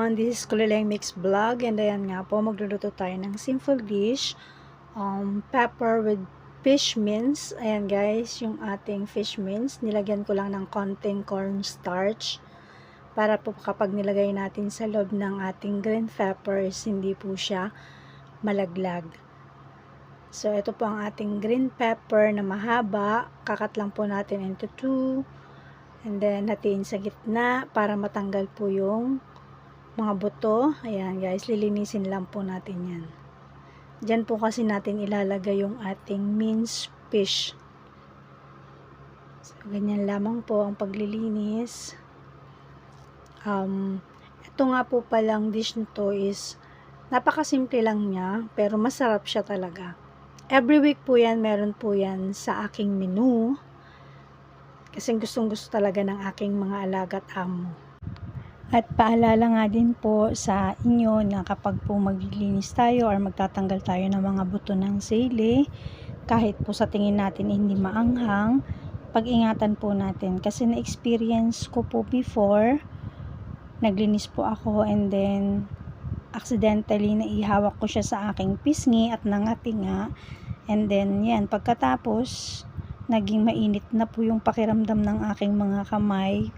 everyone, this is Kulileng Mix Vlog and ayan nga po, magluluto tayo ng simple dish, pepper with fish mince. Ayan guys, yung ating fish mince, nilagyan ko lang ng konting cornstarch para po kapag nilagay natin sa loob ng ating green peppers, hindi po siya malaglag. So ito po ang ating green pepper na mahaba, kakat lang po natin into 2. And then, hatiin sa gitna para matanggal po yung mga buto. Ayan guys, lilinisin lang po natin yan. Diyan po kasi natin ilalagay yung ating minced fish. So, ganyan lamang po ang paglilinis. Ito nga po palang dish nito is napakasimple lang niya, pero masarap siya talaga. Every week po yan, meron po yan sa aking menu. Kasi gustong-gusto talaga ng aking mga alaga at amo. At paalala nga din po sa inyo na kapag po maglilinis tayo or magtatanggal tayo ng mga buto ng sili, kahit po sa tingin natin hindi maanghang, pag-ingatan po natin. Kasi na-experience ko po before, naglinis po ako and then accidentally naihawak ko siya sa aking pisngi at nangati nga. And then yan, pagkatapos naging mainit na po yung pakiramdam ng aking mga kamay,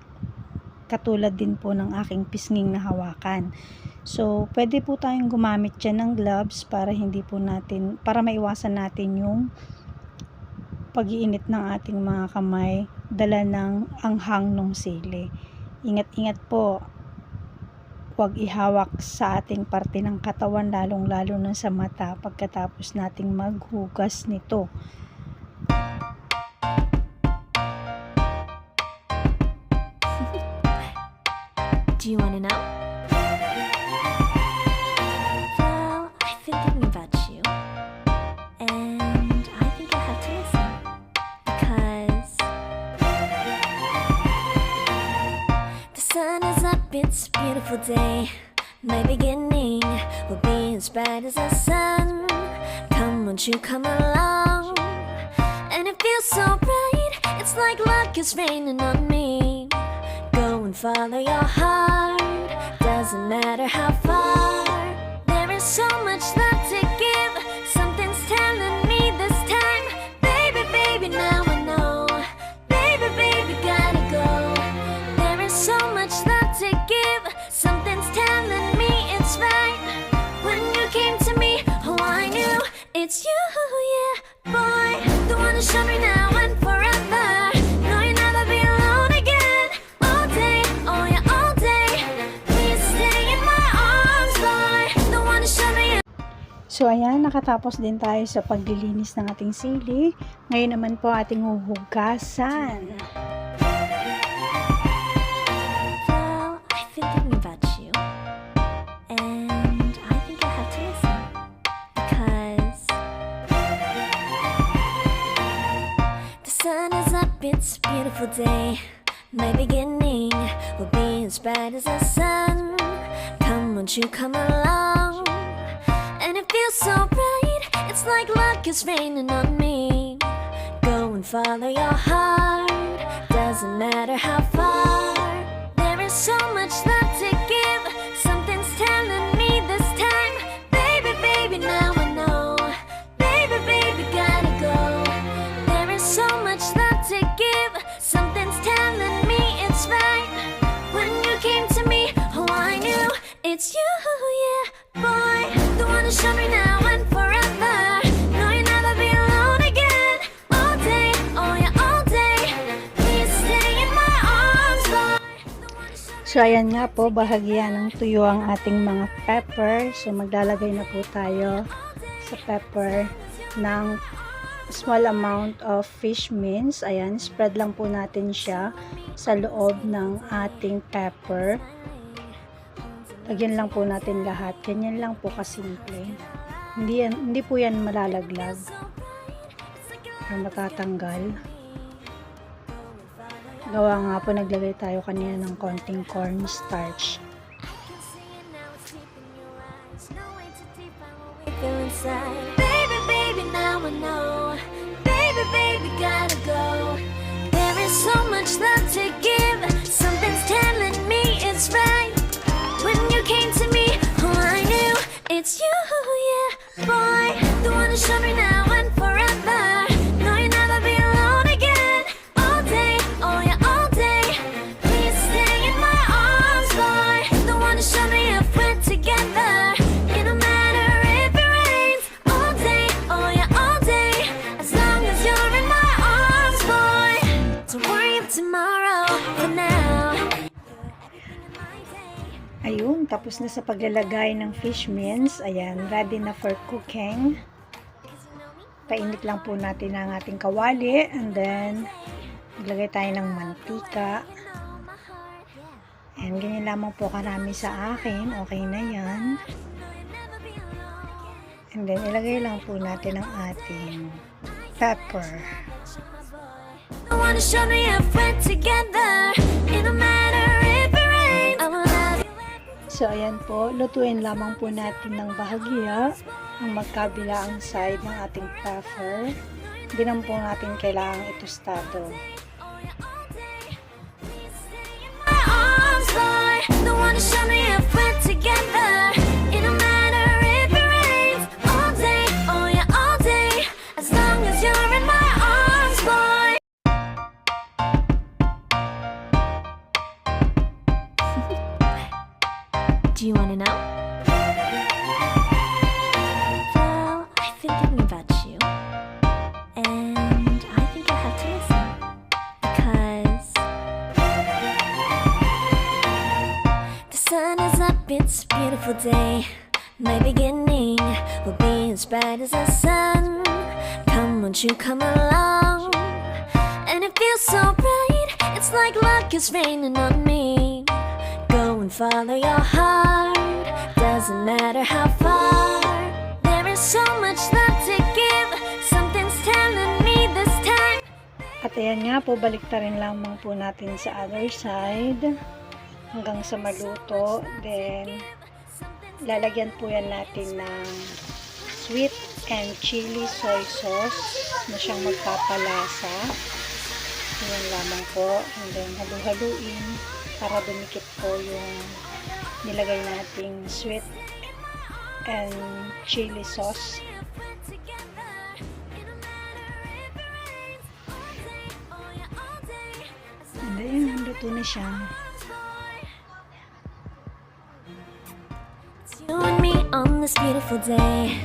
katulad din po ng aking pisnging na hawakan. So pwede po tayong gumamit dyan ng gloves para para maiwasan natin yung pag-iinit ng ating mga kamay dala ng anghang ng sili. Ingat-ingat po, huwag ihawak sa ating parte ng katawan, lalong-lalo na sa mata pagkatapos nating maghugas nito. Do you want to know? Well, I've been thinking about you, and I think I have to listen, because the sun is up, it's a beautiful day. My beginning will be as bright as the sun. Come, won't you come along? And it feels so bright, it's like luck is raining on me. Go and follow your heart, doesn't matter how far. There is so much love to give, something's telling me this time. Baby, baby, now I know. Baby, baby, gotta go. There is so much love to give, something's telling me it's right. When you came to me, oh I knew it's you, yeah, boy. The one to show me now and forever. No, you'll never be alone again. All day, oh yeah, all day. Please stay in my arms, boy. The one to show me. So ayan, nakatapos din tayo sa paglilinis ng ating sili. Ngayon naman po ating huhugasan. Well, I've been thinking about you, and I think I have to listen, because the sun is up, it's a beautiful day. My beginning will be as bright as the sun. Come, won't you come along? And it feels so bright, it's like luck is raining on me. Go and follow your heart, doesn't matter how far. There is so much love to give, something's telling me this time. Baby, baby, now I know. Baby, baby, gotta go. There is so much love to give, something's telling me it's right. When you came to me, oh I knew it's you, yeah, boy. The one to show me now and forever. No, you'll never be alone again. All day, oh yeah, all day. Please stay in my arms, boy. So ayan nga po, bahagya ng tuyo ang ating mga pepper. So maglalagay na po tayo sa pepper ng small amount of fish mince. Ayan, spread lang po natin siya sa loob ng ating pepper. Lagyan lang po natin lahat. Ganyan lang po kasimple. Hindi po yan malalaglag o matatanggal. Gawa nga po, naglagay tayo kanina ng konting cornstarch. Baby, baby, now I know. Baby, baby, gotta go. There is so much love to give, something's telling me it's right. When you came yeah, boy, the one to show me now and forever. No, you'll never be alone again. All day, oh yeah, all day. Please stay in my arms, boy. The one to show me if we're together. It don't matter if it rains. All day, oh yeah, all day. As long as you're in my arms, boy. Don't worry about tomorrow. For now, Ayun, tapos na sa paglalagay ng fish mince. Ayan, ready na for cooking. Painit lang po natin ang ating kawali. And then, maglagay tayo ng mantika. And ganyan lamang po karami sa akin. Okay na yan. And then, ilagay lang po natin ang ating pepper. I wanna show me if we're together. It don't matter if it rains. I will love you. So, ayan po. Lutuin lamang po natin ng bahagya ang magkabilaang side ng ating pepper. Hindi naman po natin kailangang itostado. My arms, boy. The one to show me if we're together. It don't matter if it rains. All day, oh yeah, all day. As long as you're in my arms, boy. Do you wanna know? Well, I've been thinking about you. And I think I have to listen. Because the sun is up, it's a beautiful day. My beginning will be as bright as the sun. Come, won't you come along? And it feels so bright, it's like luck is raining on me. Go and follow your heart, doesn't matter how far. There is so much love to give, something's telling me this time. At ayan nga po, baliktarin lamang po natin sa other side hanggang sa maluto. Then, lalagyan po yan natin ng sweet and chili soy sauce na siyang magpapalasa. Ayan lamang po. And then, halu-haluin para dumikit po yung nilagay nating sweet and chili sauce. And ayan, luto na siya. You and me on this beautiful day.